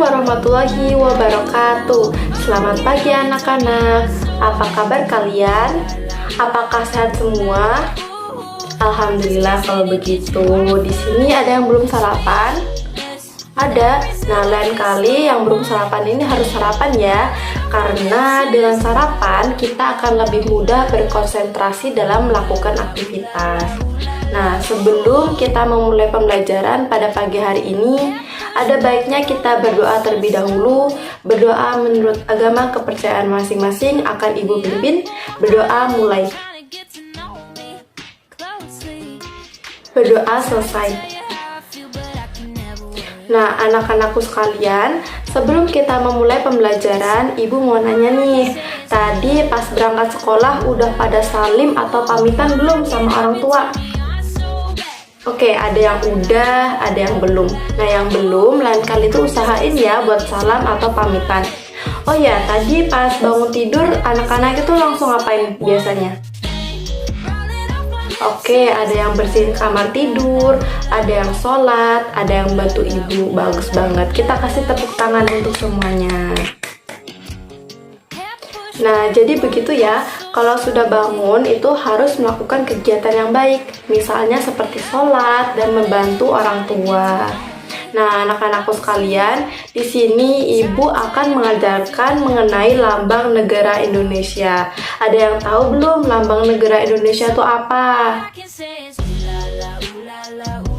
warahmatullahi wabarakatuh. Selamat pagi anak-anak. Apa kabar kalian? Apakah sehat semua? Alhamdulillah kalau begitu. Di sini ada yang belum sarapan? Ada. Nah, lain kali yang belum sarapan ini harus sarapan ya. Karena dengan sarapan kita akan lebih mudah berkonsentrasi dalam melakukan aktivitas. Nah, sebelum kita memulai pembelajaran pada pagi hari ini, ada baiknya kita berdoa terlebih dahulu. Berdoa menurut agama kepercayaan masing-masing akan Ibu pimpin. Berdoa mulai. Berdoa selesai. Nah, anak-anakku sekalian, sebelum kita memulai pembelajaran, Ibu mau nanya nih. Tadi pas berangkat sekolah udah pada salim atau pamitan belum sama orang tua? Oke, ada yang udah, ada yang belum. Nah, yang belum, lain kali itu usahain ya buat salam atau pamitan. Oh ya, tadi pas bangun tidur, anak-anak itu langsung ngapain biasanya? Oke, ada yang bersihin kamar tidur, ada yang sholat, ada yang bantu ibu. Bagus banget. Kita kasih tepuk tangan untuk semuanya. Nah, jadi begitu ya. Kalau sudah bangun, itu harus melakukan kegiatan yang baik. Misalnya seperti sholat dan membantu orang tua. Nah, anak-anakku sekalian, di sini Ibu akan mengajarkan mengenai lambang negara Indonesia. Ada yang tahu belum lambang negara Indonesia itu apa?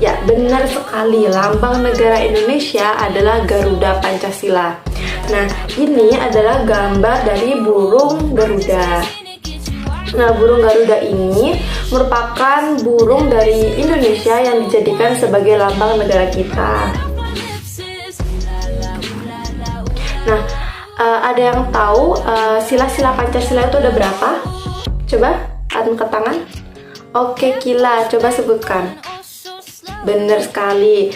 Ya, benar sekali. Lambang negara Indonesia adalah Garuda Pancasila. Nah, ini adalah gambar dari burung Garuda. Nah, burung Garuda ini merupakan burung dari Indonesia yang dijadikan sebagai lambang negara kita. Nah, ada yang tahu sila-sila Pancasila itu ada berapa? Coba angkat tangan. Oke, Kila, coba sebutkan. Benar sekali.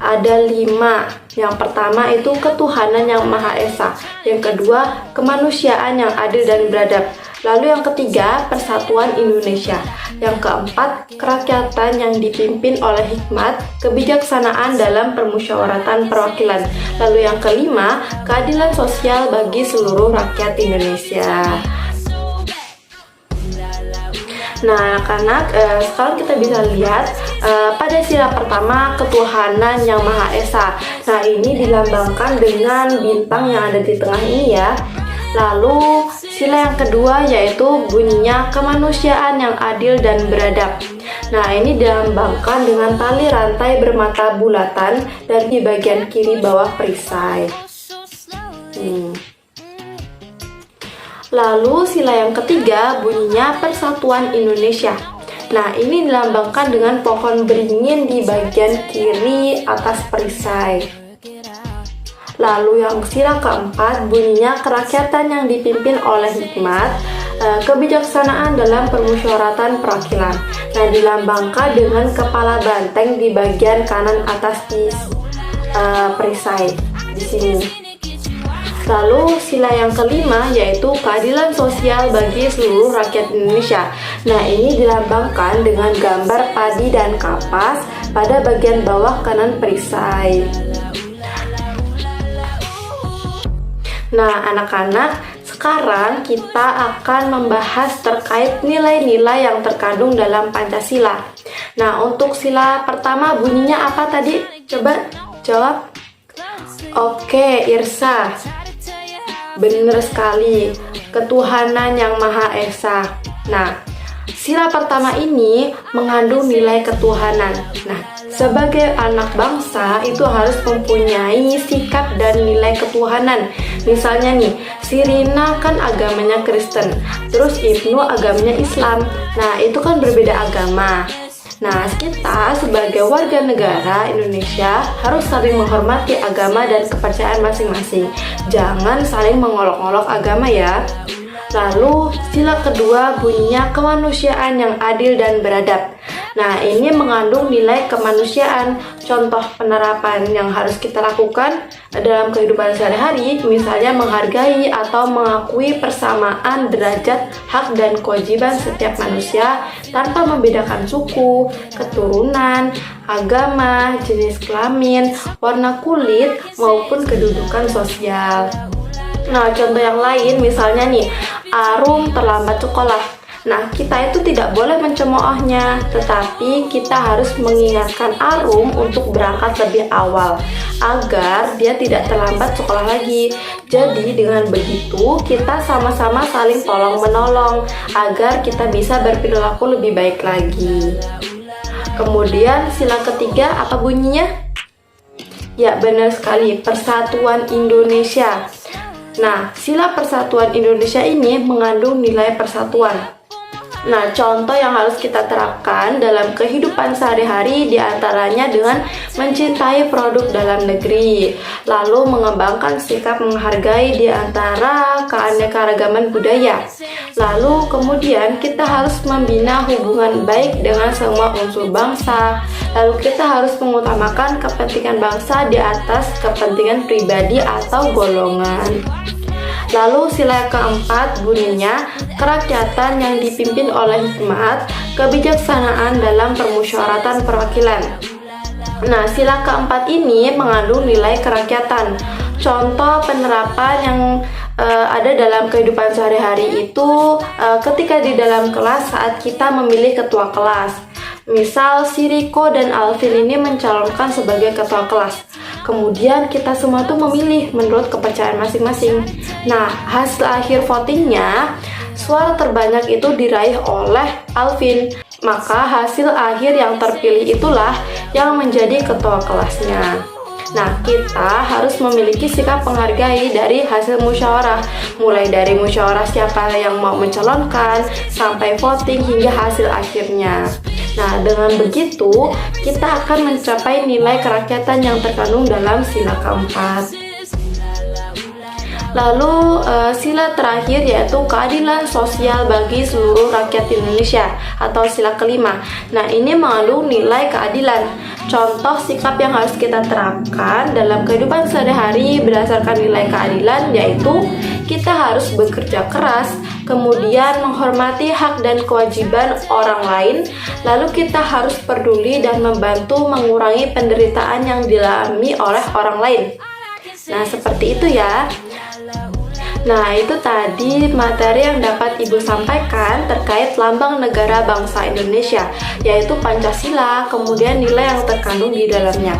Ada 5. Yang pertama itu ketuhanan yang Maha Esa. Yang kedua, kemanusiaan yang adil dan beradab. Lalu yang ketiga, persatuan Indonesia. Yang keempat, kerakyatan yang dipimpin oleh hikmat, kebijaksanaan dalam permusyawaratan perwakilan. Lalu yang kelima, keadilan sosial bagi seluruh rakyat Indonesia. Nah, anak-anak, sekarang kita bisa lihat pada sila pertama, ketuhanan yang Maha Esa. Nah, ini dilambangkan dengan bintang yang ada di tengah ini ya. Lalu, sila yang kedua yaitu bunyinya kemanusiaan yang adil dan beradab. Nah, ini dilambangkan dengan tali rantai bermata bulatan dan di bagian kiri bawah perisai. Lalu sila yang ketiga bunyinya persatuan Indonesia. Nah, ini dilambangkan dengan pohon beringin di bagian kiri atas perisai. Lalu yang sila keempat bunyinya kerakyatan yang dipimpin oleh hikmat, kebijaksanaan dalam permusyawaratan perwakilan. Nah, dilambangkan dengan kepala banteng di bagian kanan atas di perisai di sini. Lalu sila yang kelima yaitu keadilan sosial bagi seluruh rakyat Indonesia. Nah, ini dilambangkan dengan gambar padi dan kapas pada bagian bawah kanan perisai. Nah, anak-anak, sekarang kita akan membahas terkait nilai-nilai yang terkandung dalam Pancasila. Nah, untuk sila pertama bunyinya apa tadi? Coba jawab. Oke, Irsa. Benar sekali, ketuhanan yang Maha Esa. Nah, sila pertama ini mengandung nilai ketuhanan. Nah, sebagai anak bangsa itu harus mempunyai sikap dan nilai ketuhanan. Misalnya nih, si Rina kan agamanya Kristen, terus Ibnu agamanya Islam. Nah, itu kan berbeda agama. Nah, kita sebagai warga negara Indonesia harus saling menghormati agama dan kepercayaan masing-masing. Jangan saling mengolok-olok agama ya. Lalu, sila kedua bunyinya kemanusiaan yang adil dan beradab. Nah, ini mengandung nilai kemanusiaan. Contoh penerapan yang harus kita lakukan dalam kehidupan sehari-hari, misalnya menghargai atau mengakui persamaan derajat hak dan kewajiban setiap manusia tanpa membedakan suku, keturunan, agama, jenis kelamin, warna kulit, maupun kedudukan sosial. Nah, contoh yang lain misalnya nih, Arum terlambat sekolah. Nah, kita itu tidak boleh mencemoohnya, tetapi kita harus mengingatkan Arum untuk berangkat lebih awal agar dia tidak terlambat sekolah lagi. Jadi dengan begitu kita sama-sama saling tolong-menolong agar kita bisa berperilaku lebih baik lagi. Kemudian sila ketiga apa bunyinya? Ya, benar sekali, Persatuan Indonesia. Nah, sila Persatuan Indonesia ini mengandung nilai persatuan. Nah, contoh yang harus kita terapkan dalam kehidupan sehari-hari diantaranya dengan mencintai produk dalam negeri, lalu mengembangkan sikap menghargai di antara keanekaragaman budaya. Lalu kemudian kita harus membina hubungan baik dengan semua unsur bangsa. Lalu kita harus mengutamakan kepentingan bangsa di atas kepentingan pribadi atau golongan. Lalu sila keempat bunyinya kerakyatan yang dipimpin oleh hikmat, kebijaksanaan dalam permusyawaratan perwakilan. Nah, sila keempat ini mengandung nilai kerakyatan. Contoh penerapan yang ada dalam kehidupan sehari-hari itu ketika di dalam kelas saat kita memilih ketua kelas. Misal si Riko dan Alvin ini mencalonkan sebagai ketua kelas. Kemudian kita semua tuh memilih menurut kepercayaan masing-masing. Nah, hasil akhir votingnya suara terbanyak itu diraih oleh Alvin. Maka hasil akhir yang terpilih itulah yang menjadi ketua kelasnya. Nah, kita harus memiliki sikap menghargai dari hasil musyawarah, mulai dari musyawarah siapa yang mau mencalonkan, sampai voting hingga hasil akhirnya. Nah, dengan begitu, kita akan mencapai nilai kerakyatan yang terkandung dalam sila keempat. Lalu sila terakhir yaitu keadilan sosial bagi seluruh rakyat Indonesia atau sila kelima. Nah, ini mengandung nilai keadilan. Contoh sikap yang harus kita terapkan dalam kehidupan sehari-hari berdasarkan nilai keadilan yaitu kita harus bekerja keras, kemudian menghormati hak dan kewajiban orang lain, lalu kita harus peduli dan membantu mengurangi penderitaan yang dialami oleh orang lain. Nah, seperti itu ya. Nah, itu tadi materi yang dapat Ibu sampaikan terkait lambang negara bangsa Indonesia, yaitu Pancasila, kemudian nilai yang terkandung di dalamnya.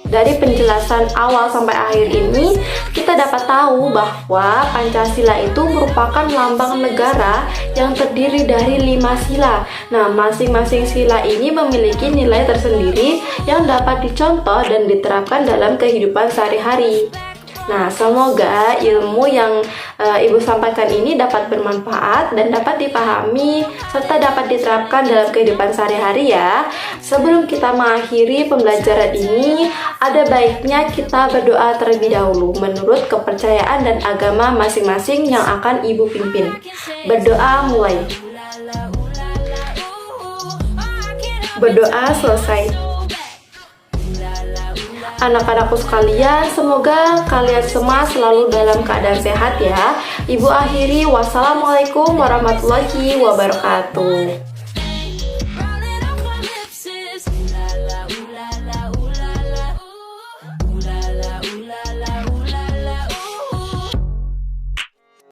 Dari penjelasan awal sampai akhir ini, kita dapat tahu bahwa Pancasila itu merupakan lambang negara yang terdiri dari 5 sila. Nah, masing-masing sila ini memiliki nilai tersendiri yang dapat dicontoh dan diterapkan dalam kehidupan sehari-hari. Nah, semoga ilmu yang Ibu sampaikan ini dapat bermanfaat dan dapat dipahami serta dapat diterapkan dalam kehidupan sehari-hari ya. Sebelum kita mengakhiri pembelajaran ini, ada baiknya kita berdoa terlebih dahulu menurut kepercayaan dan agama masing-masing yang akan Ibu pimpin. Berdoa mulai. Berdoa selesai. Anak-anakku sekalian, semoga kalian semua selalu dalam keadaan sehat ya. Ibu akhiri, wassalamualaikum warahmatullahi wabarakatuh.